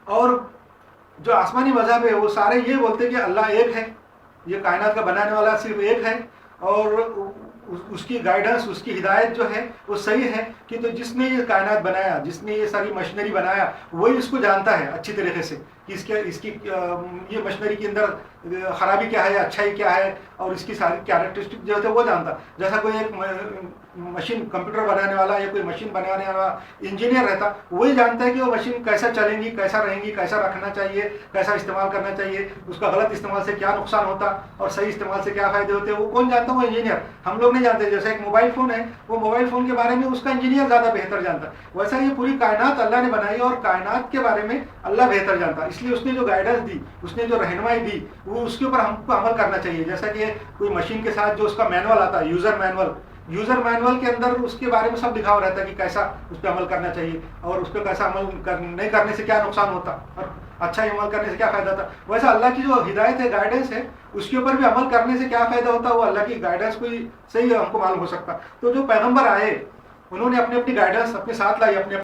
और जो आसमानी मजहब है वो सारे ये बोलते हैं कि अल्लाह एक है, ये कायनात का बनाने वाला सिर्फ एक है, और उसकी गाइडेंस, उसकी हिदायत जो है वो सही है कि तो जिसने ये कायनात बनाया, जिसने ये सारी मशीनरी बनाया, वही इसको जानता है अच्छी तरीके से कि इसकी ये मशीनरी के अंदर खराबी क्या है, अच्छाई क्या है, और इसकी सारी कैरेक्टरिस्टिक जो है वो जानता। जैसा कोई एक मशीन, कंप्यूटर बनाने वाला या कोई मशीन बनाने वाला इंजीनियर रहता, वही जानता है कि वो मशीन कैसा चलेंगी, कैसा रहेंगी, कैसा रखना चाहिए, कैसा इस्तेमाल करना चाहिए, उसका गलत इस्तेमाल से क्या नुकसान होता और सही इस्तेमाल से क्या फायदे होते हैं, वो कौन जानता है? वो इंजीनियर। हम लोग नहीं जानते। जैसे एक मोबाइल फ़ोन है, वो मोबाइल फ़ोन के बारे में उसका इंजीनियर ज़्यादा बेहतर जानता है, वैसा ये पूरी कायनात अल्लाह ने बनाई और कायनात के बारे में अल्लाह बेहतर जानता है। इसलिए उसने जो गाइडेंस दी, उसने जो रहनुमाई दी, वो उसके ऊपर हमको अमल करना चाहिए। जैसा कि कोई मशीन के साथ जो उसका मैनुअल आता है, यूज़र मैनुअल के अंदर उसके बारे में सब लिखा हुआ रहता है कि कैसा उस पर अमल करना चाहिए और उस पर कैसा नहीं करने से क्या नुकसान होता और अच्छा अमल करने से क्या फ़ायदा था। वैसा अल्लाह की जो हिदायत है, गाइडेंस है, उसके ऊपर भी अमल करने से क्या फ़ायदा होता है, वो अल्लाह की गाइडेंस को ही सही हमको मालूम हो सकता। तो जो पैगंबर आए, उन्होंने अपनी अपनी गाइडेंस अपने साथ लाई, अपने